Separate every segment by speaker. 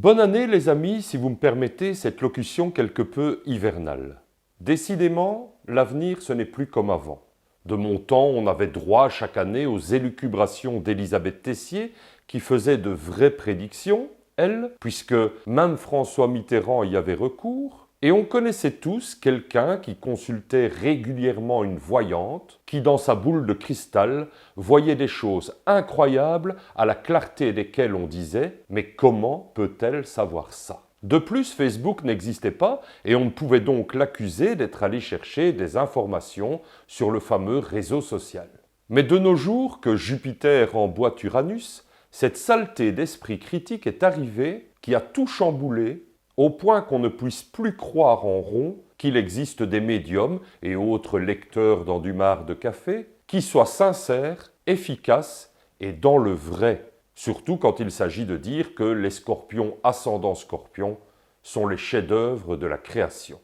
Speaker 1: Bonne année les amis, si vous me permettez cette locution quelque peu hivernale. Décidément, l'avenir ce n'est plus comme avant. De mon temps, on avait droit chaque année aux élucubrations d'Élisabeth Tessier qui faisait de vraies prédictions, elle, puisque même François Mitterrand y avait recours. Et on connaissait tous quelqu'un qui consultait régulièrement une voyante, qui dans sa boule de cristal voyait des choses incroyables à la clarté desquelles on disait « mais comment peut-elle savoir ça ?» De plus, Facebook n'existait pas et on ne pouvait donc l'accuser d'être allé chercher des informations sur le fameux réseau social. Mais de nos jours, que Jupiter emboîte Uranus, cette saleté d'esprit critique est arrivée qui a tout chamboulé au point qu'on ne puisse plus croire en rond qu'il existe des médiums et autres lecteurs dans du marc de café qui soient sincères, efficaces et dans le vrai, surtout quand il s'agit de dire que les scorpions ascendant scorpion sont les chefs-d'œuvre de la création.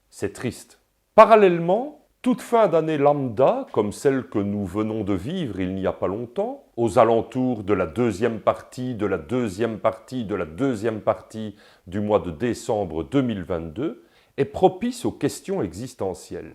Speaker 1: C'est triste. Parallèlement, toute fin d'année lambda, comme celle que nous venons de vivre il n'y a pas longtemps, aux alentours de la deuxième partie de la deuxième partie de la deuxième partie du mois de décembre 2022, est propice aux questions existentielles.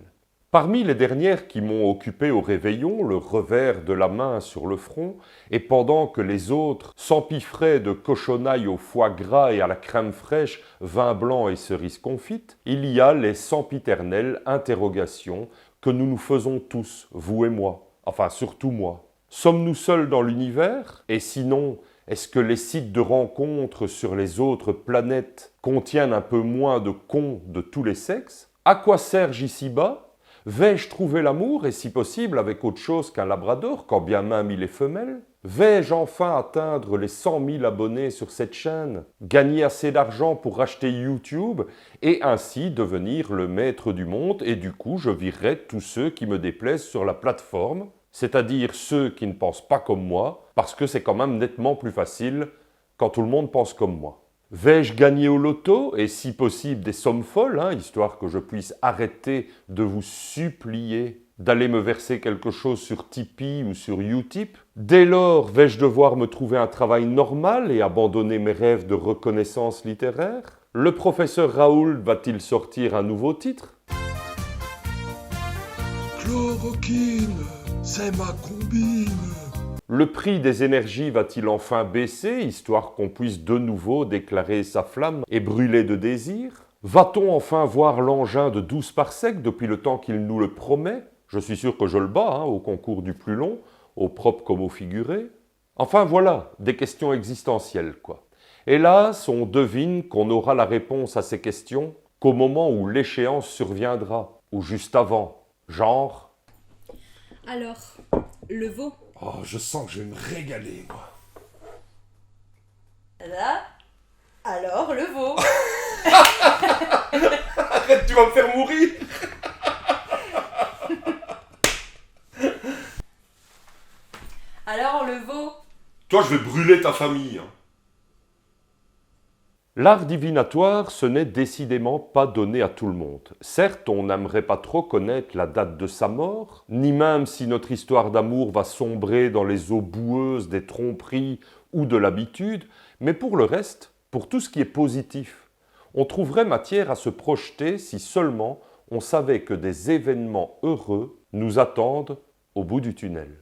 Speaker 1: Parmi les dernières qui m'ont occupé au réveillon, le revers de la main sur le front, et pendant que les autres s'empiffraient de cochonailles au foie gras et à la crème fraîche, vin blanc et cerises confites, il y a les sempiternelles interrogations que nous nous faisons tous, vous et moi, enfin surtout moi. Sommes-nous seuls dans l'univers? Et sinon, est-ce que les sites de rencontres sur les autres planètes contiennent un peu moins de cons de tous les sexes? À quoi sert ici-bas? Vais-je trouver l'amour, et si possible avec autre chose qu'un labrador, quand bien même il est femelle? Vais-je enfin atteindre les 100 000 abonnés sur cette chaîne, gagner assez d'argent pour racheter YouTube, et ainsi devenir le maître du monde, et du coup je virerai tous ceux qui me déplaisent sur la plateforme, c'est-à-dire ceux qui ne pensent pas comme moi, parce que c'est quand même nettement plus facile quand tout le monde pense comme moi. Vais-je gagner au loto, et si possible des sommes folles, histoire que je puisse arrêter de vous supplier d'aller me verser quelque chose sur Tipeee ou sur Utip? Dès lors, vais-je devoir me trouver un travail normal et abandonner mes rêves de reconnaissance littéraire? Le professeur Raoult va-t-il sortir un nouveau titre?
Speaker 2: Chloroquine, c'est ma combine.
Speaker 1: Le prix des énergies va-t-il enfin baisser, histoire qu'on puisse de nouveau déclarer sa flamme et brûler de désir? Va-t-on enfin voir l'engin de 12 parsecs depuis le temps qu'il nous le promet? Je suis sûr que je le bats au concours du plus long, au propre comme au figuré. Enfin voilà, des questions existentielles quoi. Hélas, on devine qu'on aura la réponse à ces questions qu'au moment où l'échéance surviendra, ou juste avant, genre...
Speaker 3: Alors, le veau.
Speaker 2: Oh, je sens que je vais me régaler, moi.
Speaker 3: Là, alors le veau.
Speaker 2: Arrête, tu vas me faire mourir.
Speaker 3: Alors le veau.
Speaker 2: Toi, je vais brûler ta famille.
Speaker 1: L'art divinatoire, ce n'est décidément pas donné à tout le monde. Certes, on n'aimerait pas trop connaître la date de sa mort, ni même si notre histoire d'amour va sombrer dans les eaux boueuses des tromperies ou de l'habitude, mais pour le reste, pour tout ce qui est positif, on trouverait matière à se projeter si seulement on savait que des événements heureux nous attendent au bout du tunnel.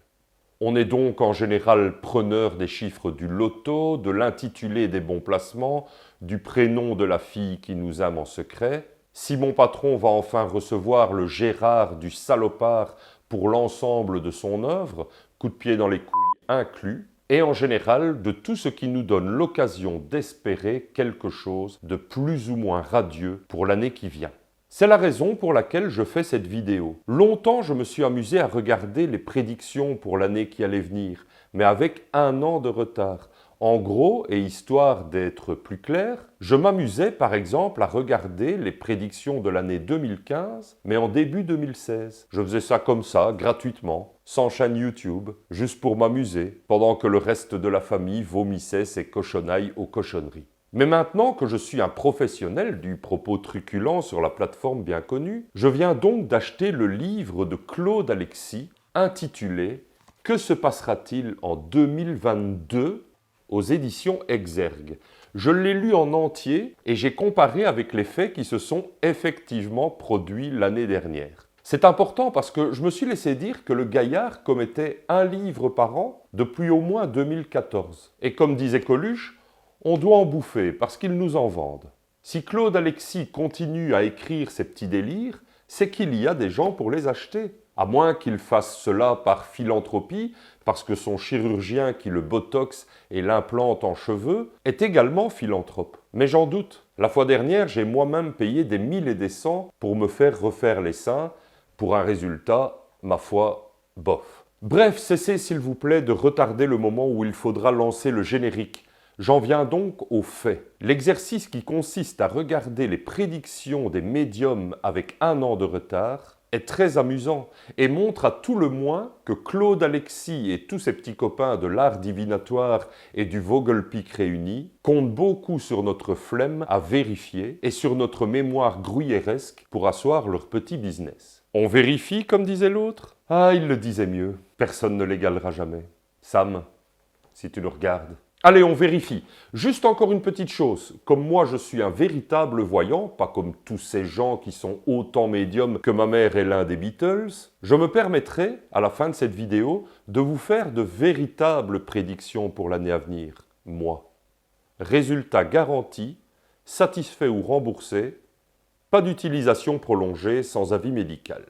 Speaker 1: On est donc en général preneur des chiffres du loto, de l'intitulé des bons placements, du prénom de la fille qui nous aime en secret. Si mon patron va enfin recevoir le Gérard du salopard pour l'ensemble de son œuvre, coup de pied dans les couilles inclus, et en général de tout ce qui nous donne l'occasion d'espérer quelque chose de plus ou moins radieux pour l'année qui vient. C'est la raison pour laquelle je fais cette vidéo. Longtemps, je me suis amusé à regarder les prédictions pour l'année qui allait venir, mais avec 1 an de retard. En gros, et histoire d'être plus clair, je m'amusais par exemple à regarder les prédictions de l'année 2015, mais en début 2016. Je faisais ça comme ça, gratuitement, sans chaîne YouTube, juste pour m'amuser, pendant que le reste de la famille vomissait ses cochonailles aux cochonneries. Mais maintenant que je suis un professionnel du propos truculent sur la plateforme bien connue, je viens donc d'acheter le livre de Claude Alexis intitulé « Que se passera-t-il en 2022 ?» aux éditions Exergue. je l'ai lu en entier et j'ai comparé avec les faits qui se sont effectivement produits l'année dernière. C'est important parce que je me suis laissé dire que le gaillard commettait un livre par an depuis au moins 2014. Et comme disait Coluche, on doit en bouffer parce qu'ils nous en vendent. Si Claude Alexis continue à écrire ses petits délires, c'est qu'il y a des gens pour les acheter. À moins qu'il fasse cela par philanthropie, parce que son chirurgien qui le botoxe et l'implante en cheveux est également philanthrope. Mais j'en doute. La fois dernière, j'ai moi-même payé des 1000 et des 100 pour me faire refaire les seins, pour un résultat, ma foi, bof. Bref, cessez s'il vous plaît de retarder le moment où il faudra lancer le générique. J'en viens donc aux faits. L'exercice qui consiste à regarder les prédictions des médiums avec un an de retard est très amusant et montre à tout le moins que Claude Alexis et tous ses petits copains de l'art divinatoire et du Vogelpick réunis comptent beaucoup sur notre flemme à vérifier et sur notre mémoire gruyéresque pour asseoir leur petit business. On vérifie, comme disait l'autre? Ah, il le disait mieux. Personne ne l'égalera jamais. Sam, si tu nous regardes. Allez, on vérifie. Juste encore une petite chose. Comme moi, je suis un véritable voyant, pas comme tous ces gens qui sont autant médiums que ma mère est l'un des Beatles, je me permettrai, à la fin de cette vidéo, de vous faire de véritables prédictions pour l'année à venir. Moi. Résultat garanti, satisfait ou remboursé, pas d'utilisation prolongée sans avis médical.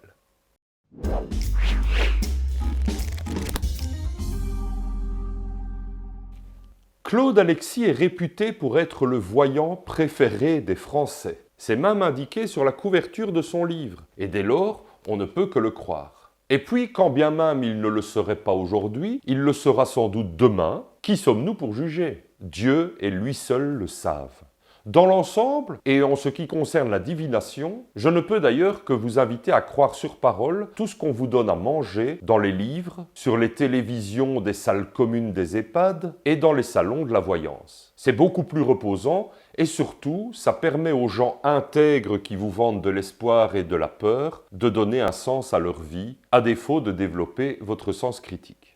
Speaker 1: Claude Alexis est réputé pour être le voyant préféré des Français. C'est même indiqué sur la couverture de son livre, et dès lors, on ne peut que le croire. Et puis, quand bien même il ne le serait pas aujourd'hui, il le sera sans doute demain. Qui sommes-nous pour juger? Dieu et lui seul le savent. Dans l'ensemble, et en ce qui concerne la divination, je ne peux d'ailleurs que vous inviter à croire sur parole tout ce qu'on vous donne à manger dans les livres, sur les télévisions des salles communes des EHPAD et dans les salons de la voyance. C'est beaucoup plus reposant et surtout, ça permet aux gens intègres qui vous vendent de l'espoir et de la peur de donner un sens à leur vie, à défaut de développer votre sens critique.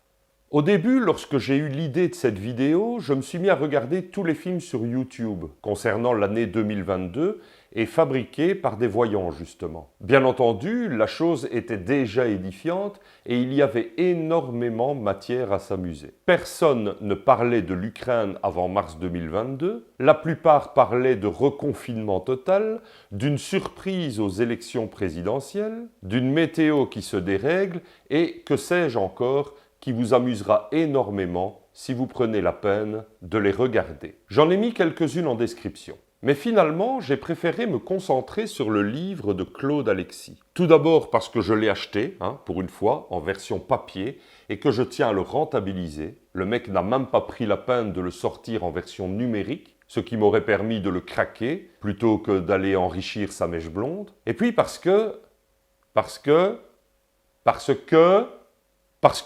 Speaker 1: Au début, lorsque j'ai eu l'idée de cette vidéo, je me suis mis à regarder tous les films sur YouTube concernant l'année 2022 et fabriqués par des voyants justement. Bien entendu, la chose était déjà édifiante et il y avait énormément matière à s'amuser. Personne ne parlait de l'Ukraine avant mars 2022, la plupart parlaient de reconfinement total, d'une surprise aux élections présidentielles, d'une météo qui se dérègle et que sais-je encore, qui vous amusera énormément si vous prenez la peine de les regarder. J'en ai mis quelques-unes en description. Mais finalement, j'ai préféré me concentrer sur le livre de Claude Alexis. Tout d'abord parce que je l'ai acheté, pour une fois, en version papier, et que je tiens à le rentabiliser. Le mec n'a même pas pris la peine de le sortir en version numérique, ce qui m'aurait permis de le craquer, plutôt que d'aller enrichir sa mèche blonde. Et puis parce que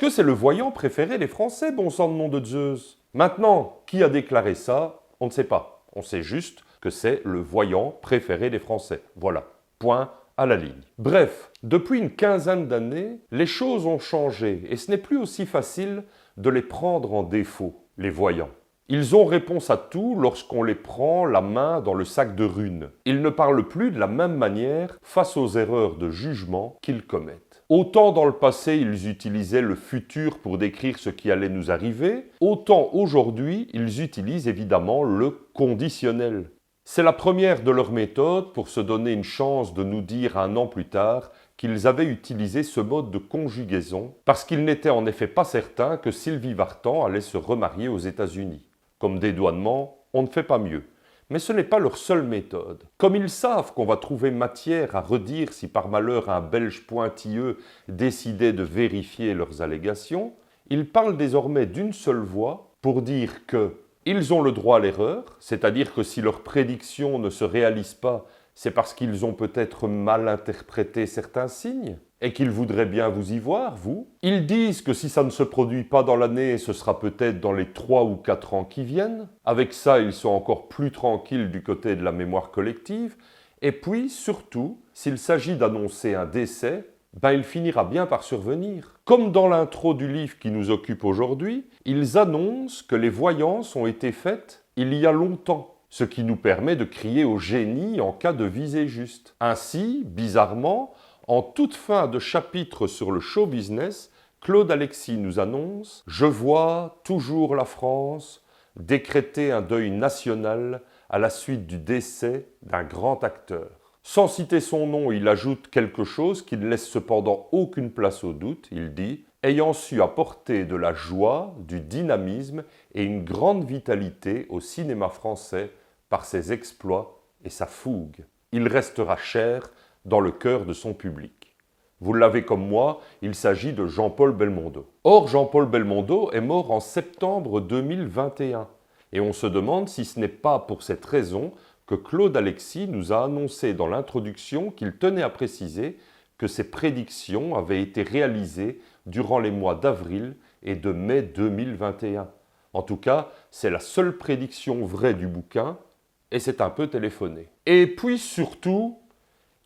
Speaker 1: c'est le voyant préféré des Français, bon sang de nom de Zeus. Maintenant, qui a déclaré ça? On ne sait pas. On sait juste que c'est le voyant préféré des Français. Voilà. Point à la ligne. Bref, depuis une quinzaine d'années, les choses ont changé et ce n'est plus aussi facile de les prendre en défaut, les voyants. Ils ont réponse à tout lorsqu'on les prend la main dans le sac de runes. Ils ne parlent plus de la même manière face aux erreurs de jugement qu'ils commettent. Autant dans le passé, ils utilisaient le futur pour décrire ce qui allait nous arriver, autant aujourd'hui, ils utilisent évidemment le conditionnel. C'est la première de leurs méthodes pour se donner une chance de nous dire un an plus tard qu'ils avaient utilisé ce mode de conjugaison parce qu'ils n'étaient en effet pas certains que Sylvie Vartan allait se remarier aux États-Unis. Comme dédouanement, on ne fait pas mieux. Mais ce n'est pas leur seule méthode. Comme ils savent qu'on va trouver matière à redire si par malheur un Belge pointilleux décidait de vérifier leurs allégations, ils parlent désormais d'une seule voix pour dire qu'ils ont le droit à l'erreur, c'est-à-dire que si leurs prédictions ne se réalisent pas, c'est parce qu'ils ont peut-être mal interprété certains signes et qu'ils voudraient bien vous y voir, vous. Ils disent que si ça ne se produit pas dans l'année, ce sera peut-être dans les 3 ou 4 ans qui viennent. Avec ça, ils sont encore plus tranquilles du côté de la mémoire collective. Et puis, surtout, s'il s'agit d'annoncer un décès, il finira bien par survenir. Comme dans l'intro du livre qui nous occupe aujourd'hui, ils annoncent que les voyances ont été faites il y a longtemps, ce qui nous permet de crier au génie en cas de visée juste. Ainsi, bizarrement, en toute fin de chapitre sur le show business, Claude Alexis nous annonce « Je vois toujours la France décréter un deuil national à la suite du décès d'un grand acteur. » Sans citer son nom, il ajoute quelque chose qui ne laisse cependant aucune place au doute. Il dit « Ayant su apporter de la joie, du dynamisme et une grande vitalité au cinéma français par ses exploits et sa fougue. Il restera cher dans le cœur de son public. » Vous l'avez comme moi, il s'agit de Jean-Paul Belmondo. Or, Jean-Paul Belmondo est mort en septembre 2021. Et on se demande si ce n'est pas pour cette raison que Claude Alexis nous a annoncé dans l'introduction qu'il tenait à préciser que ses prédictions avaient été réalisées durant les mois d'avril et de mai 2021. En tout cas, c'est la seule prédiction vraie du bouquin, et c'est un peu téléphoné. Et puis surtout,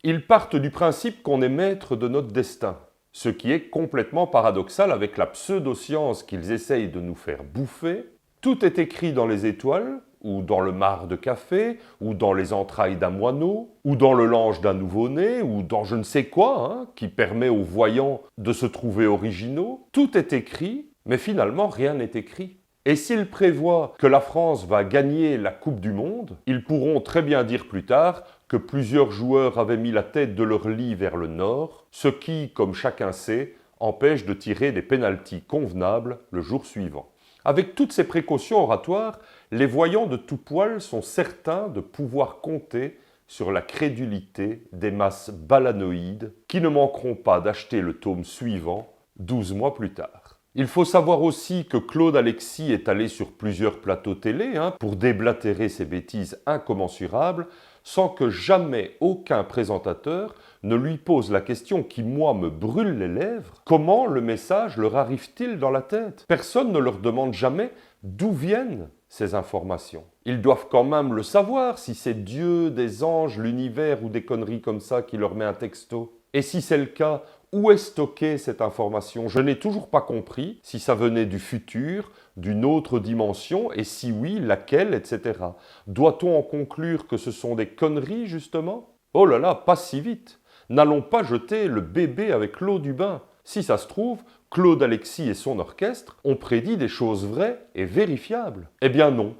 Speaker 1: ils partent du principe qu'on est maître de notre destin, ce qui est complètement paradoxal avec la pseudo-science qu'ils essayent de nous faire bouffer. Tout est écrit dans les étoiles, ou dans le marc de café, ou dans les entrailles d'un moineau, ou dans le lange d'un nouveau-né, ou dans je ne sais quoi, qui permet aux voyants de se trouver originaux. Tout est écrit, mais finalement rien n'est écrit. Et s'ils prévoient que la France va gagner la Coupe du Monde, ils pourront très bien dire plus tard que plusieurs joueurs avaient mis la tête de leur lit vers le nord, ce qui, comme chacun sait, empêche de tirer des pénaltys convenables le jour suivant. Avec toutes ces précautions oratoires, les voyants de tout poil sont certains de pouvoir compter sur la crédulité des masses balanoïdes qui ne manqueront pas d'acheter le tome suivant 12 mois plus tard. Il faut savoir aussi que Claude Alexis est allé sur plusieurs plateaux télé pour déblatérer ses bêtises incommensurables sans que jamais aucun présentateur ne lui pose la question qui, moi, me brûle les lèvres. Comment le message leur arrive-t-il dans la tête? Personne ne leur demande jamais d'où viennent ces informations. Ils doivent quand même le savoir si c'est Dieu, des anges, l'univers ou des conneries comme ça qui leur met un texto. Et si c'est le cas, où est stockée cette information? Je n'ai toujours pas compris si ça venait du futur, d'une autre dimension, et si oui, laquelle, etc. Doit-on en conclure que ce sont des conneries, justement? Oh là là, pas si vite. N'allons pas jeter le bébé avec l'eau du bain. Si ça se trouve, Claude Alexis et son orchestre ont prédit des choses vraies et vérifiables. Eh bien non.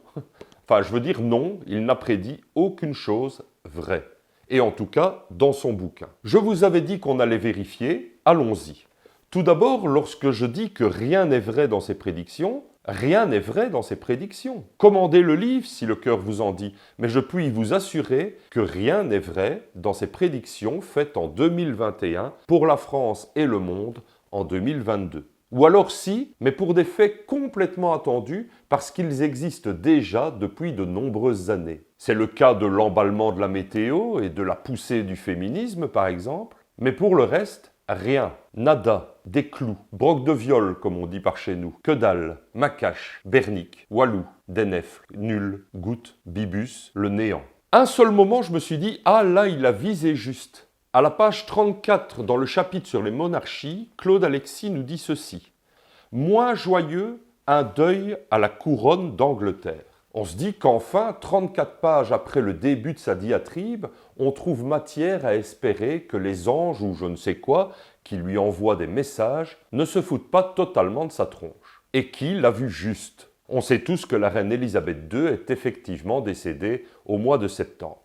Speaker 1: Enfin, je veux dire non, il n'a prédit aucune chose vraie. Et en tout cas, dans son bouquin. Je vous avais dit qu'on allait vérifier, allons-y. Tout d'abord, lorsque je dis que rien n'est vrai dans ses prédictions, rien n'est vrai dans ses prédictions. Commandez le livre si le cœur vous en dit, mais je puis vous assurer que rien n'est vrai dans ses prédictions faites en 2021 pour la France et le monde en 2022. Ou alors si, mais pour des faits complètement attendus parce qu'ils existent déjà depuis de nombreuses années. C'est le cas de l'emballement de la météo et de la poussée du féminisme par exemple. Mais pour le reste, rien, nada, des clous, broc de viol comme on dit par chez nous, que dalle, macache, bernique, walou, dénefle, nul, goutte, bibus, le néant. Un seul moment je me suis dit, ah là il a visé juste. À la page 34, dans le chapitre sur les monarchies, Claude Alexis nous dit ceci. « Moins joyeux, un deuil à la couronne d'Angleterre. » On se dit qu'enfin, 34 pages après le début de sa diatribe, on trouve matière à espérer que les anges ou je ne sais quoi, qui lui envoient des messages, ne se foutent pas totalement de sa tronche. Et qui l'a vu juste. On sait tous que la reine Élisabeth II est effectivement décédée au mois de septembre.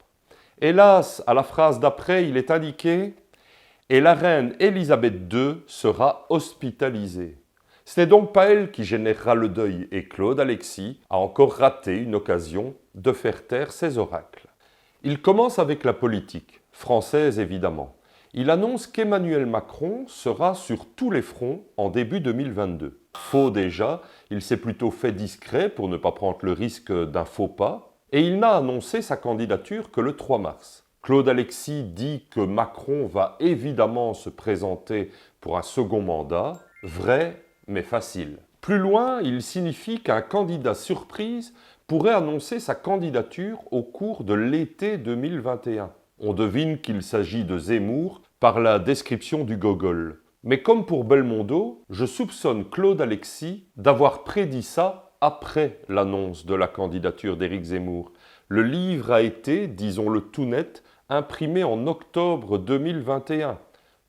Speaker 1: Hélas, à la phrase d'après, il est indiqué « Et la reine Élisabeth II sera hospitalisée ». Ce n'est donc pas elle qui générera le deuil et Claude Alexis a encore raté une occasion de faire taire ses oracles. Il commence avec la politique, française évidemment. Il annonce qu'Emmanuel Macron sera sur tous les fronts en début 2022. Faux déjà, il s'est plutôt fait discret pour ne pas prendre le risque d'un faux pas. Et il n'a annoncé sa candidature que le 3 mars. Claude Alexis dit que Macron va évidemment se présenter pour un second mandat. Vrai, mais facile. Plus loin, il signifie qu'un candidat surprise pourrait annoncer sa candidature au cours de l'été 2021. On devine qu'il s'agit de Zemmour par la description du gogol. Mais comme pour Belmondo, je soupçonne Claude Alexis d'avoir prédit ça après l'annonce de la candidature d'Éric Zemmour. Le livre a été, disons-le tout net, imprimé en octobre 2021.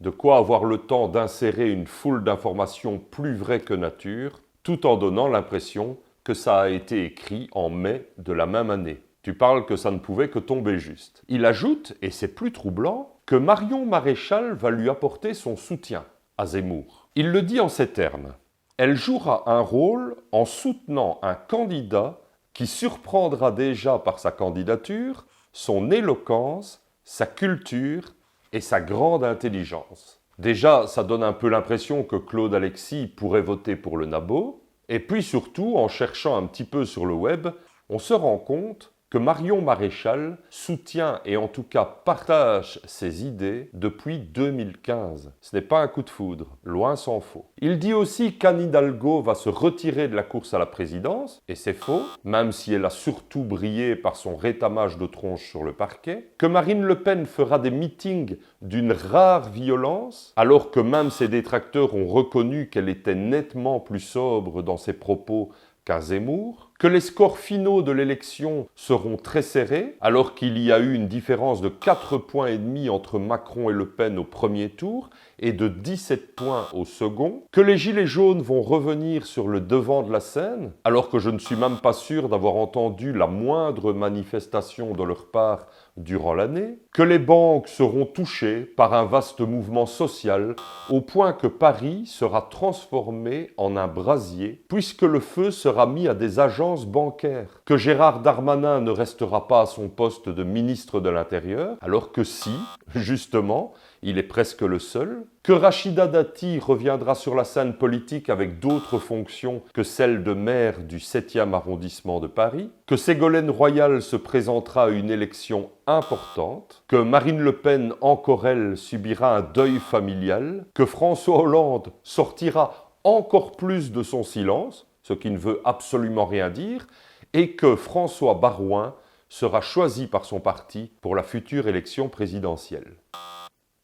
Speaker 1: De quoi avoir le temps d'insérer une foule d'informations plus vraies que nature, tout en donnant l'impression que ça a été écrit en mai de la même année. Tu parles que ça ne pouvait que tomber juste. Il ajoute, et c'est plus troublant, que Marion Maréchal va lui apporter son soutien à Zemmour. Il le dit en ces termes. Elle jouera un rôle en soutenant un candidat qui surprendra déjà par sa candidature, son éloquence, sa culture et sa grande intelligence. Déjà, ça donne un peu l'impression que Claude Alexis pourrait voter pour le Nabo. Et puis surtout, en cherchant un petit peu sur le web, on se rend compte que Marion Maréchal soutient et en tout cas partage ses idées depuis 2015. Ce n'est pas un coup de foudre, loin s'en faut. Il dit aussi qu'Anne Hidalgo va se retirer de la course à la présidence, et c'est faux, même si elle a surtout brillé par son rétamage de tronche sur le parquet, que Marine Le Pen fera des meetings d'une rare violence, alors que même ses détracteurs ont reconnu qu'elle était nettement plus sobre dans ses propos qu'un Zemmour, que les scores finaux de l'élection seront très serrés, alors qu'il y a eu une différence de 4,5 points entre Macron et Le Pen au premier tour et de 17 points au second, que les Gilets jaunes vont revenir sur le devant de la scène, alors que je ne suis même pas sûr d'avoir entendu la moindre manifestation de leur part durant l'année, que les banques seront touchées par un vaste mouvement social au point que Paris sera transformé en un brasier puisque le feu sera mis à des agences bancaires, que Gérard Darmanin ne restera pas à son poste de ministre de l'Intérieur, alors que si, justement, il est presque le seul, que Rachida Dati reviendra sur la scène politique avec d'autres fonctions que celle de maire du 7e arrondissement de Paris, que Ségolène Royal se présentera à une élection importante, que Marine Le Pen, encore elle, subira un deuil familial, que François Hollande sortira encore plus de son silence, ce qui ne veut absolument rien dire, et que François Baroin sera choisi par son parti pour la future élection présidentielle.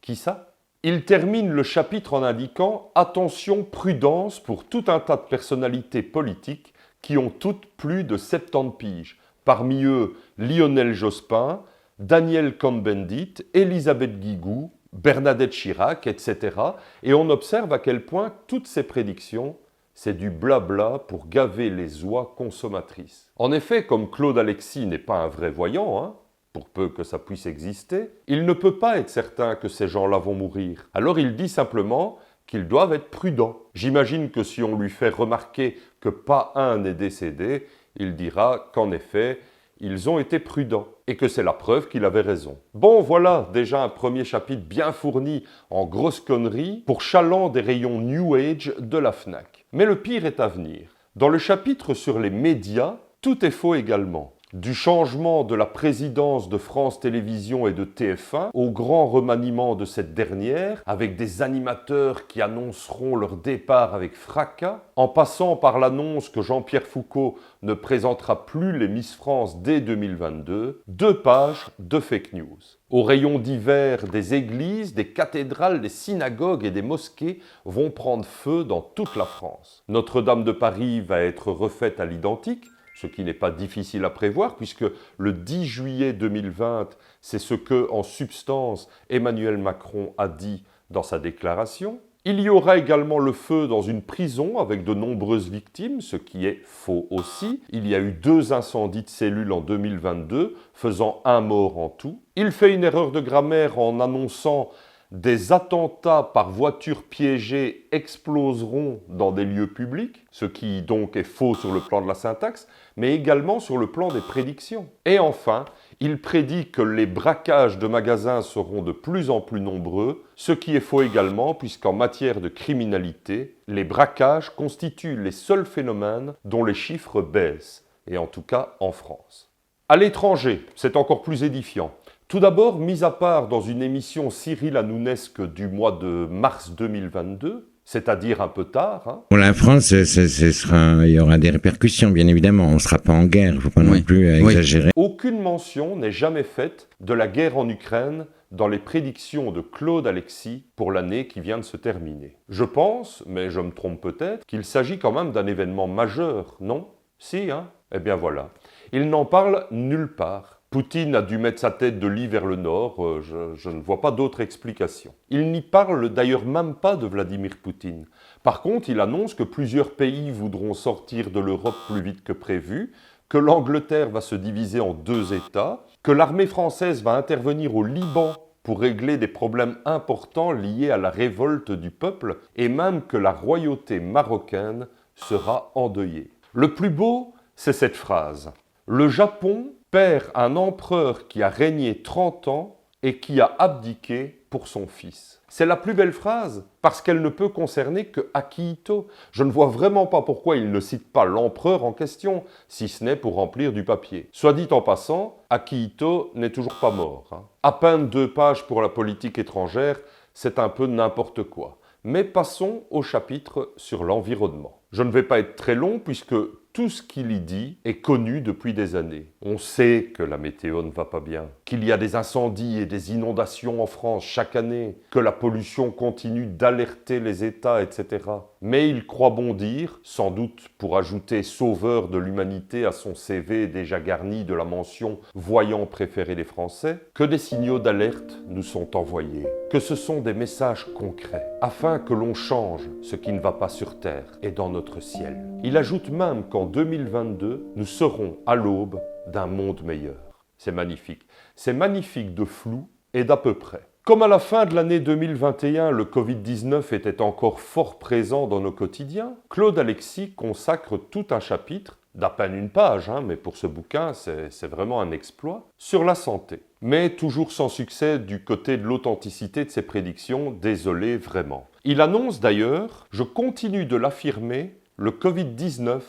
Speaker 1: Qui ça ? Il termine le chapitre en indiquant « Attention, prudence pour tout un tas de personnalités politiques qui ont toutes plus de 70 piges. Parmi eux, Lionel Jospin, Daniel Cohn-Bendit, Elisabeth Guigou, Bernadette Chirac, etc. Et on observe à quel point toutes ces prédictions, c'est du blabla pour gaver les oies consommatrices. En effet, comme Claude Alexis n'est pas un vrai voyant, pour peu que ça puisse exister, il ne peut pas être certain que ces gens-là vont mourir. Alors il dit simplement qu'ils doivent être prudents. J'imagine que si on lui fait remarquer que pas un n'est décédé, il dira qu'en effet, ils ont été prudents et que c'est la preuve qu'il avait raison. Bon, voilà déjà un premier chapitre bien fourni en grosses conneries pour chaland des rayons New Age de la Fnac. Mais le pire est à venir. Dans le chapitre sur les médias, tout est faux également. Du changement de la présidence de France Télévisions et de TF1 au grand remaniement de cette dernière, avec des animateurs qui annonceront leur départ avec fracas, en passant par l'annonce que Jean-Pierre Foucault ne présentera plus les Miss France dès 2022, 2 pages de fake news. Au rayon divers, des églises, des cathédrales, des synagogues et des mosquées vont prendre feu dans toute la France. Notre-Dame de Paris va être refaite à l'identique, ce qui n'est pas difficile à prévoir, puisque le 10 juillet 2020, c'est ce que, en substance, Emmanuel Macron a dit dans sa déclaration. Il y aura également le feu dans une prison avec de nombreuses victimes, ce qui est faux aussi. Il y a eu 2 incendies de cellules en 2022, faisant 1 mort en tout. Il fait une erreur de grammaire en annonçant des attentats par voiture piégée exploseront dans des lieux publics, ce qui donc est faux sur le plan de la syntaxe, mais également sur le plan des prédictions. Et enfin, il prédit que les braquages de magasins seront de plus en plus nombreux, ce qui est faux également puisqu'en matière de criminalité, les braquages constituent les seuls phénomènes dont les chiffres baissent, et en tout cas en France. À l'étranger, c'est encore plus édifiant. Tout d'abord, mis à part dans une émission Cyril Hanounesque du mois de mars 2022, c'est-à-dire un peu tard.
Speaker 4: Pour la France, il y aura des répercussions, bien évidemment. On ne sera pas en guerre, il ne faut pas non plus exagérer.
Speaker 1: Aucune mention n'est jamais faite de la guerre en Ukraine dans les prédictions de Claude Alexis pour l'année qui vient de se terminer. Je pense, mais je me trompe peut-être, qu'il s'agit quand même d'un événement majeur, non ? Si, hein? Eh bien voilà. Il n'en parle nulle part. Poutine a dû mettre sa tête de lit vers le nord, je ne vois pas d'autre explication. Il n'y parle d'ailleurs même pas de Vladimir Poutine. Par contre, il annonce que plusieurs pays voudront sortir de l'Europe plus vite que prévu, que l'Angleterre va se diviser en 2 États, que l'armée française va intervenir au Liban pour régler des problèmes importants liés à la révolte du peuple, et même que la royauté marocaine sera endeuillée. Le plus beau, c'est cette phrase. Le Japon perd un empereur qui a régné 30 ans et qui a abdiqué pour son fils. C'est la plus belle phrase parce qu'elle ne peut concerner que Akihito. Je ne vois vraiment pas pourquoi il ne cite pas l'empereur en question, si ce n'est pour remplir du papier. Soit dit en passant, Akihito n'est toujours pas mort. À peine 2 pages pour la politique étrangère, c'est un peu n'importe quoi. Mais passons au chapitre sur l'environnement. Je ne vais pas être très long puisque tout ce qu'il y dit est connu depuis des années. On sait que la météo ne va pas bien, qu'il y a des incendies et des inondations en France chaque année, que la pollution continue d'alerter les États, etc. Mais il croit bon dire, sans doute pour ajouter sauveur de l'humanité à son CV déjà garni de la mention voyant préféré des Français, que des signaux d'alerte nous sont envoyés, que ce sont des messages concrets, afin que l'on change ce qui ne va pas sur Terre et dans notre ciel. Il ajoute même qu'en 2022, nous serons à l'aube d'un monde meilleur. C'est magnifique. C'est magnifique de flou et d'à peu près. Comme à la fin de l'année 2021, le Covid-19 était encore fort présent dans nos quotidiens, Claude Alexis consacre tout un chapitre, d'à peine une page, mais pour ce bouquin, c'est vraiment un exploit, sur la santé. Mais toujours sans succès du côté de l'authenticité de ses prédictions, désolé vraiment. Il annonce d'ailleurs, je continue de l'affirmer, le Covid-19,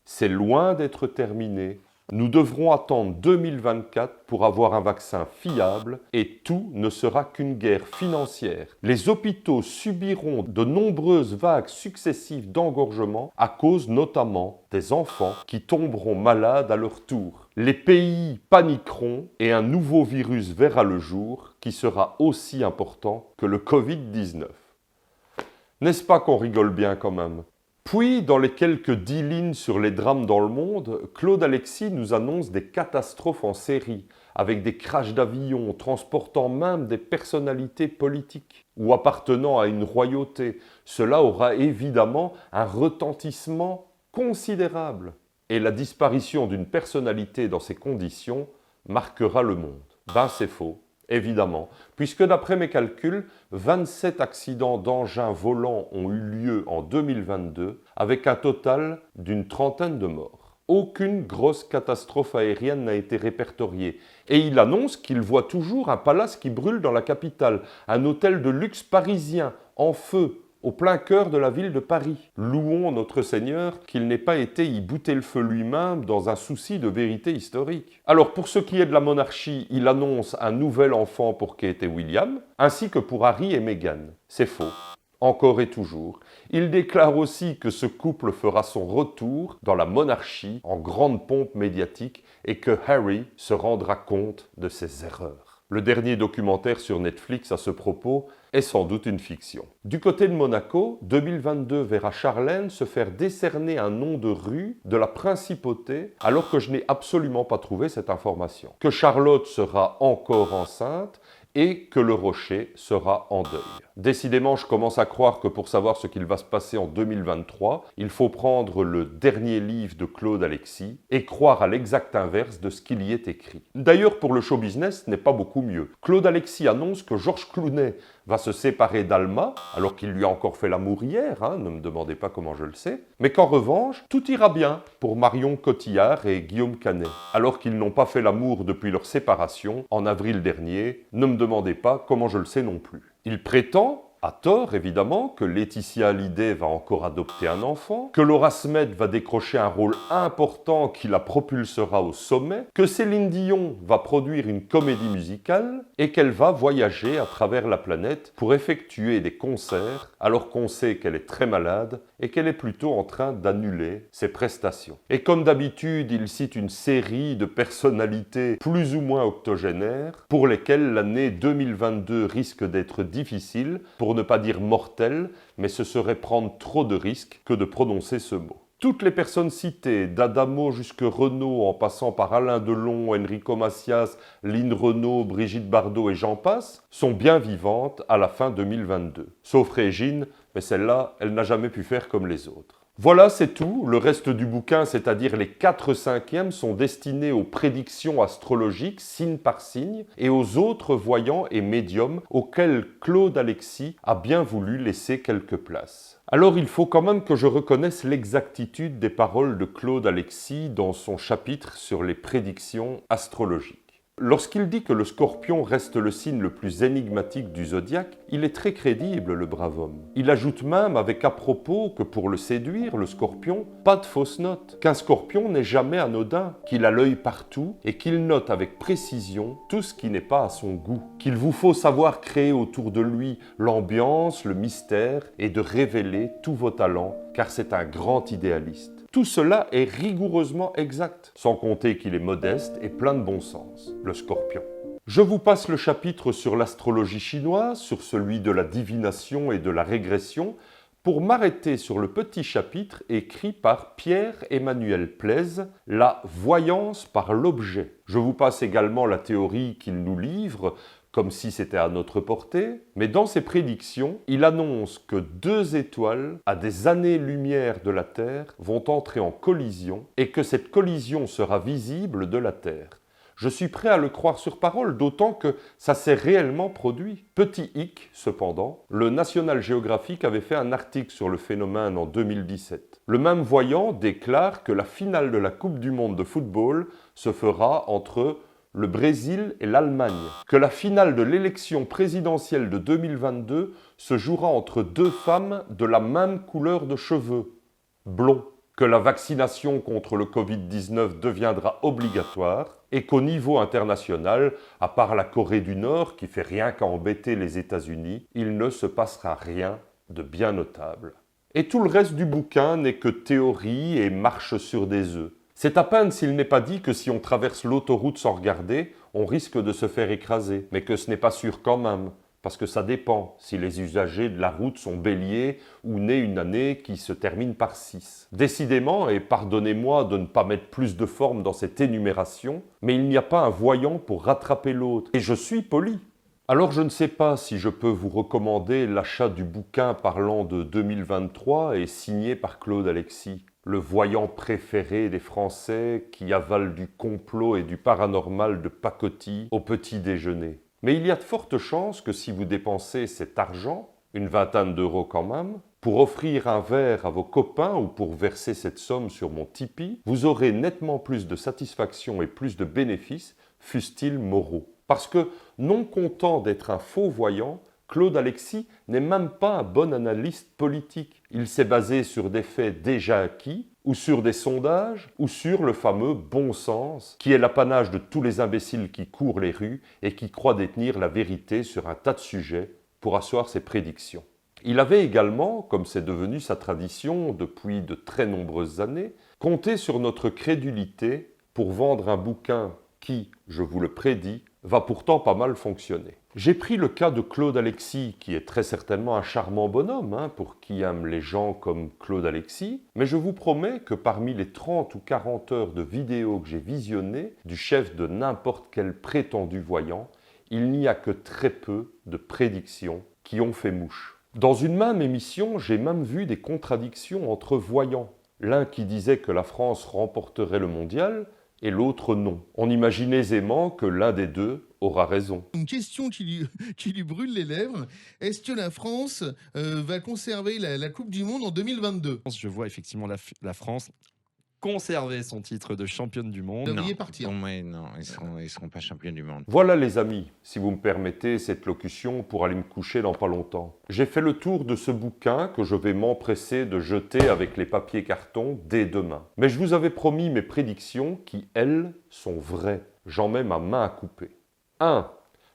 Speaker 1: c'est loin d'être terminé. Nous devrons attendre 2024 pour avoir un vaccin fiable et tout ne sera qu'une guerre financière. Les hôpitaux subiront de nombreuses vagues successives d'engorgement à cause notamment des enfants qui tomberont malades à leur tour. Les pays paniqueront et un nouveau virus verra le jour qui sera aussi important que le Covid-19. N'est-ce pas qu'on rigole bien quand même ? Puis, dans les quelques 10 lignes sur les drames dans le monde, Claude Alexis nous annonce des catastrophes en série, avec des crashs d'avions transportant même des personnalités politiques ou appartenant à une royauté. Cela aura évidemment un retentissement considérable. Et la disparition d'une personnalité dans ces conditions marquera le monde. Ben c'est faux. Évidemment, puisque d'après mes calculs, 27 accidents d'engins volants ont eu lieu en 2022, avec un total d'une 30aine de morts. Aucune grosse catastrophe aérienne n'a été répertoriée, et il annonce qu'il voit toujours un palace qui brûle dans la capitale, un hôtel de luxe parisien en feu, au plein cœur de la ville de Paris. Louons notre Seigneur qu'il n'ait pas été y bouter le feu lui-même dans un souci de vérité historique. Alors pour ce qui est de la monarchie, il annonce un nouvel enfant pour Kate et William, ainsi que pour Harry et Meghan. C'est faux. Encore et toujours. Il déclare aussi que ce couple fera son retour dans la monarchie en grande pompe médiatique et que Harry se rendra compte de ses erreurs. Le dernier documentaire sur Netflix à ce propos est sans doute une fiction. Du côté de Monaco, 2022 verra Charlène se faire décerner un nom de rue de la principauté alors que je n'ai absolument pas trouvé cette information. Que Charlotte sera encore enceinte et que le rocher sera en deuil. Décidément, je commence à croire que pour savoir ce qu'il va se passer en 2023, il faut prendre le dernier livre de Claude Alexis et croire à l'exact inverse de ce qu'il y est écrit. D'ailleurs, pour le show business, ce n'est pas beaucoup mieux. Claude Alexis annonce que Georges Clooney va se séparer d'Alma, alors qu'il lui a encore fait l'amour hier, ne me demandez pas comment je le sais, mais qu'en revanche, tout ira bien pour Marion Cotillard et Guillaume Canet, alors qu'ils n'ont pas fait l'amour depuis leur séparation en avril dernier, ne me demandez pas comment je le sais non plus. Il prétend, à tort évidemment, que Laetitia Hallyday va encore adopter un enfant, que Laura Smet va décrocher un rôle important qui la propulsera au sommet, que Céline Dion va produire une comédie musicale et qu'elle va voyager à travers la planète pour effectuer des concerts alors qu'on sait qu'elle est très malade et qu'elle est plutôt en train d'annuler ses prestations. Et comme d'habitude, il cite une série de personnalités plus ou moins octogénaires pour lesquelles l'année 2022 risque d'être difficile, pour ne pas dire mortel, mais ce serait prendre trop de risques que de prononcer ce mot. Toutes les personnes citées, d'Adamo jusque Renault, en passant par Alain Delon, Enrico Macias, Lynn Renault, Brigitte Bardot et j'en passe, sont bien vivantes à la fin 2022. Sauf Régine, mais celle-là, elle n'a jamais pu faire comme les autres. Voilà, c'est tout. Le reste du bouquin, c'est-à-dire les 4/5, sont destinés aux prédictions astrologiques, signe par signe, et aux autres voyants et médiums auxquels Claude Alexis a bien voulu laisser quelques places. Alors il faut quand même que je reconnaisse l'exactitude des paroles de Claude Alexis dans son chapitre sur les prédictions astrologiques. Lorsqu'il dit que le Scorpion reste le signe le plus énigmatique du zodiaque, il est très crédible, le brave homme. Il ajoute même avec à propos que pour le séduire, le Scorpion, pas de fausses notes, qu'un Scorpion n'est jamais anodin, qu'il a l'œil partout et qu'il note avec précision tout ce qui n'est pas à son goût, qu'il vous faut savoir créer autour de lui l'ambiance, le mystère et de révéler tous vos talents, car c'est un grand idéaliste. Tout cela est rigoureusement exact, sans compter qu'il est modeste et plein de bon sens, le Scorpion. Je vous passe le chapitre sur l'astrologie chinoise, sur celui de la divination et de la régression, pour m'arrêter sur le petit chapitre écrit par Pierre-Emmanuel Plaise, la voyance par l'objet. Je vous passe également la théorie qu'il nous livre, comme si c'était à notre portée, mais dans ses prédictions, il annonce que 2 étoiles, à des années-lumière de la Terre, vont entrer en collision et que cette collision sera visible de la Terre. Je suis prêt à le croire sur parole, d'autant que ça s'est réellement produit. Petit hic, cependant, le National Geographic avait fait un article sur le phénomène en 2017. Le même voyant déclare que la finale de la Coupe du Monde de football se fera entre le Brésil et l'Allemagne, que la finale de l'élection présidentielle de 2022 se jouera entre 2 femmes de la même couleur de cheveux, blonds, que la vaccination contre le Covid-19 deviendra obligatoire et qu'au niveau international, à part la Corée du Nord qui fait rien qu'à embêter les États-Unis, il ne se passera rien de bien notable. Et tout le reste du bouquin n'est que théorie et marche sur des œufs. C'est à peine s'il n'est pas dit que si on traverse l'autoroute sans regarder, on risque de se faire écraser, mais que ce n'est pas sûr quand même, parce que ça dépend si les usagers de la route sont béliers ou nés une année qui se termine par 6. Décidément, et pardonnez-moi de ne pas mettre plus de forme dans cette énumération, mais il n'y a pas un voyant pour rattraper l'autre, et je suis poli. Alors je ne sais pas si je peux vous recommander l'achat du bouquin parlant de 2023 et signé par Claude Alexis, le voyant préféré des Français qui avale du complot et du paranormal de pacotille au petit déjeuner. Mais il y a de fortes chances que si vous dépensez cet argent, une vingtaine d'euros quand même, pour offrir un verre à vos copains ou pour verser cette somme sur mon Tipeee, vous aurez nettement plus de satisfaction et plus de bénéfices, fussent-ils moraux. Parce que, non content d'être un faux voyant, Claude Alexis n'est même pas un bon analyste politique. Il s'est basé sur des faits déjà acquis, ou sur des sondages, ou sur le fameux bon sens, qui est l'apanage de tous les imbéciles qui courent les rues et qui croient détenir la vérité sur un tas de sujets pour asseoir ses prédictions. Il avait également, comme c'est devenu sa tradition depuis de très nombreuses années, compté sur notre crédulité pour vendre un bouquin qui, je vous le prédis, va pourtant pas mal fonctionner. J'ai pris le cas de Claude Alexis, qui est très certainement un charmant bonhomme, pour qui aime les gens comme Claude Alexis, mais je vous promets que parmi les 30 ou 40 heures de vidéos que j'ai visionnées du chef de n'importe quel prétendu voyant, il n'y a que très peu de prédictions qui ont fait mouche. Dans une même émission, j'ai même vu des contradictions entre voyants. L'un qui disait que la France remporterait le mondial, et l'autre non. On imagine aisément que l'un des deux aura raison.
Speaker 5: Une question qui lui brûle les lèvres. Est-ce que la France va conserver la Coupe du Monde en 2022 ?
Speaker 6: Je vois effectivement la France conserver son titre de championne du monde.
Speaker 5: Vous devriez partir.
Speaker 4: Non, ils seront pas champions du monde.
Speaker 1: Voilà les amis, si vous me permettez cette locution pour aller me coucher dans pas longtemps. J'ai fait le tour de ce bouquin que je vais m'empresser de jeter avec les papiers cartons dès demain. Mais je vous avais promis mes prédictions qui, elles, sont vraies. J'en mets ma main à couper. 1.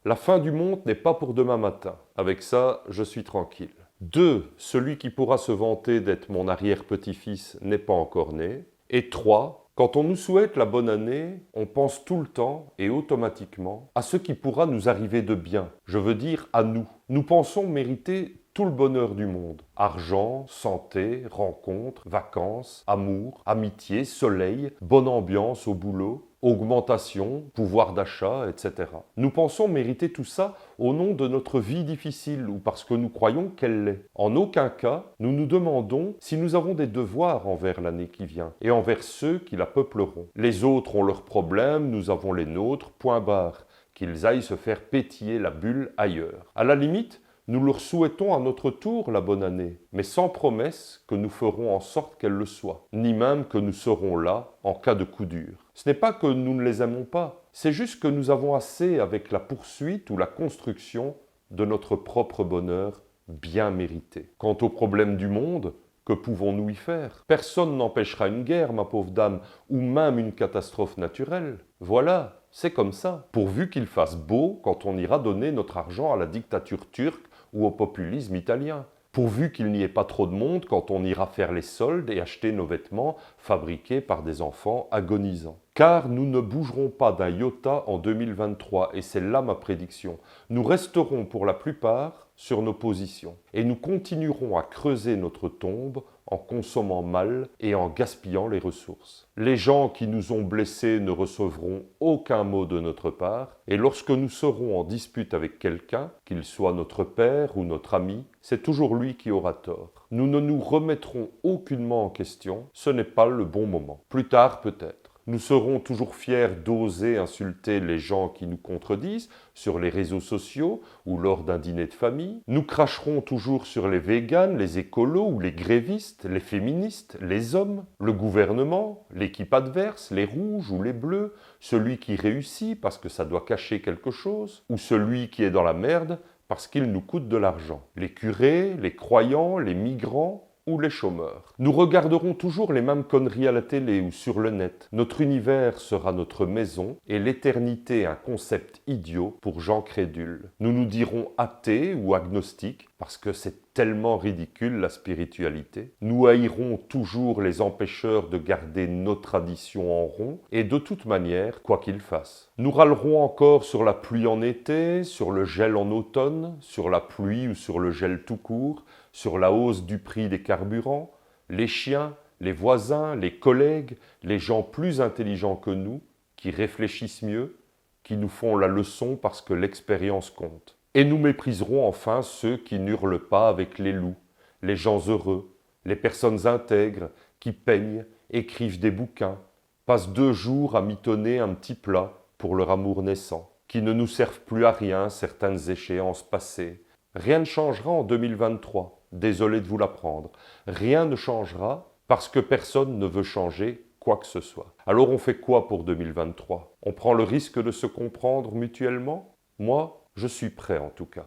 Speaker 1: La fin du monde n'est pas pour demain matin. Avec ça, je suis tranquille. 2. Celui qui pourra se vanter d'être mon arrière-petit-fils n'est pas encore né. Et 3. Quand on nous souhaite la bonne année, on pense tout le temps et automatiquement à ce qui pourra nous arriver de bien. Je veux dire à nous. Nous pensons mériter tout le bonheur du monde. Argent, santé, rencontres, vacances, amour, amitié, soleil, bonne ambiance au boulot, augmentation, pouvoir d'achat, etc. Nous pensons mériter tout ça au nom de notre vie difficile ou parce que nous croyons qu'elle l'est. En aucun cas, nous nous demandons si nous avons des devoirs envers l'année qui vient et envers ceux qui la peupleront. Les autres ont leurs problèmes, nous avons les nôtres, point barre. Qu'ils aillent se faire pétiller la bulle ailleurs. À la limite, nous leur souhaitons à notre tour la bonne année, mais sans promesse que nous ferons en sorte qu'elle le soit, ni même que nous serons là en cas de coup dur. Ce n'est pas que nous ne les aimons pas, c'est juste que nous avons assez avec la poursuite ou la construction de notre propre bonheur bien mérité. Quant aux problèmes du monde, que pouvons-nous y faire? Personne n'empêchera une guerre, ma pauvre dame, ou même une catastrophe naturelle. Voilà, c'est comme ça. Pourvu qu'il fasse beau quand on ira donner notre argent à la dictature turque ou au populisme italien. Pourvu qu'il n'y ait pas trop de monde quand on ira faire les soldes et acheter nos vêtements fabriqués par des enfants agonisants. Car nous ne bougerons pas d'un iota en 2023, et c'est là ma prédiction. Nous resterons pour la plupart sur nos positions, et nous continuerons à creuser notre tombe en consommant mal et en gaspillant les ressources. Les gens qui nous ont blessés ne recevront aucun mot de notre part, et lorsque nous serons en dispute avec quelqu'un, qu'il soit notre père ou notre ami, c'est toujours lui qui aura tort. Nous ne nous remettrons aucunement en question, ce n'est pas le bon moment. Plus tard peut-être. Nous serons toujours fiers d'oser insulter les gens qui nous contredisent sur les réseaux sociaux ou lors d'un dîner de famille. Nous cracherons toujours sur les véganes, les écolos ou les grévistes, les féministes, les hommes, le gouvernement, l'équipe adverse, les rouges ou les bleus, celui qui réussit parce que ça doit cacher quelque chose, ou celui qui est dans la merde parce qu'il nous coûte de l'argent. Les curés, les croyants, les migrants ou les chômeurs. Nous regarderons toujours les mêmes conneries à la télé ou sur le net. Notre univers sera notre maison et l'éternité un concept idiot pour gens crédules. Nous nous dirons athées ou agnostiques parce que c'est tellement ridicule la spiritualité. Nous haïrons toujours les empêcheurs de garder nos traditions en rond et de toute manière, quoi qu'ils fassent. Nous râlerons encore sur la pluie en été, sur le gel en automne, sur la pluie ou sur le gel tout court, sur la hausse du prix des carburants, les chiens, les voisins, les collègues, les gens plus intelligents que nous, qui réfléchissent mieux, qui nous font la leçon parce que l'expérience compte. Et nous mépriserons enfin ceux qui n'hurlent pas avec les loups, les gens heureux, les personnes intègres qui peignent, écrivent des bouquins, passent 2 jours à mitonner un petit plat pour leur amour naissant, qui ne nous servent plus à rien certaines échéances passées. Rien ne changera en 2023. Désolé de vous l'apprendre. Rien ne changera parce que personne ne veut changer quoi que ce soit. Alors on fait quoi pour 2023? On prend le risque de se comprendre mutuellement? Moi, je suis prêt en tout cas.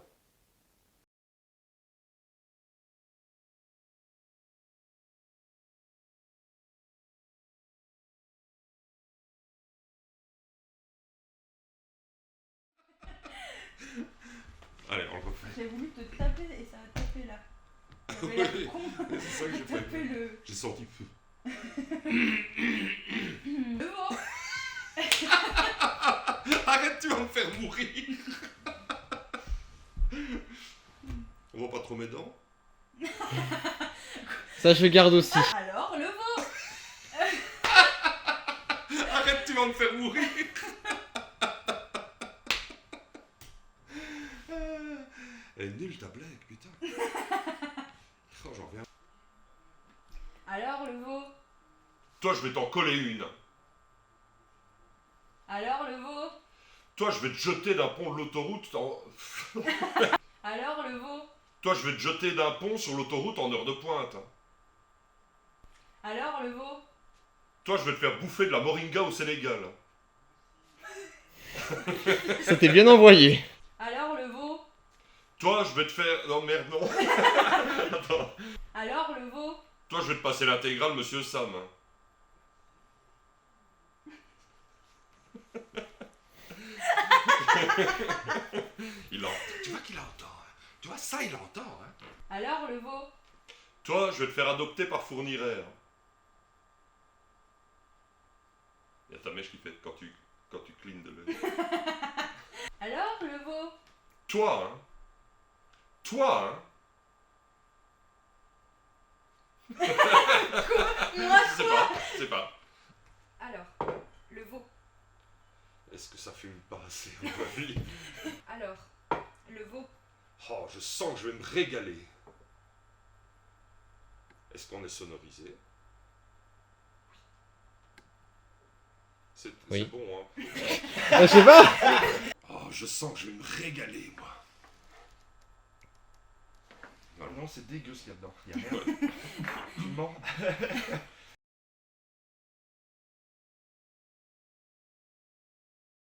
Speaker 2: Allez, on le refait.
Speaker 3: J'ai voulu te taper et ça a tapé là. J'avais l'air con.
Speaker 2: C'est ça que j'ai
Speaker 3: Taper
Speaker 2: fait.
Speaker 3: le...
Speaker 2: J'ai senti feu.
Speaker 3: Le veau.
Speaker 2: Arrête, tu vas me faire mourir. On voit pas trop mes dents.
Speaker 7: Ça, je le garde aussi.
Speaker 3: Alors, le veau.
Speaker 2: Arrête, tu vas me faire mourir. Elle est nulle ta blague, putain. Oh, j'en reviens.
Speaker 3: Alors, le veau.
Speaker 2: Toi, je vais t'en coller une.
Speaker 3: Alors, le veau.
Speaker 2: Toi, je vais te jeter d'un pont de l'autoroute en...
Speaker 3: Alors, le veau.
Speaker 2: Toi, je vais te jeter d'un pont sur l'autoroute en heure de pointe.
Speaker 3: Alors, le veau.
Speaker 2: Toi, je vais te faire bouffer de la moringa au Sénégal.
Speaker 7: C'était bien envoyé.
Speaker 3: Alors, le veau.
Speaker 2: Toi, je vais te faire... Non, merde, non. Attends.
Speaker 3: Alors, le veau.
Speaker 2: Toi, je vais te passer l'intégrale, monsieur Sam. Il entend. Tu vois qu'il entend. Hein. Tu vois, ça, il entend. Hein.
Speaker 3: Alors, le veau.
Speaker 2: Toi, je vais te faire adopter par Fourniret. Il y a ta mèche qui fait quand tu clignes de l'œil.
Speaker 3: Alors, le veau.
Speaker 2: Toi, hein. Toi, hein.
Speaker 3: Moi,
Speaker 2: Je sais pas.
Speaker 3: Alors, le veau.
Speaker 2: Est-ce que ça fume pas assez à mon avis?
Speaker 3: Alors, le veau.
Speaker 2: Oh, je sens que je vais me régaler. Est-ce qu'on est sonorisé? C'est
Speaker 7: Oui.
Speaker 2: bon, hein?
Speaker 7: Je sais pas.
Speaker 2: Oh, je sens que je vais me régaler, moi. Non, c'est dégueu ce qu'il y a dedans. Il y a rien. Tu mens.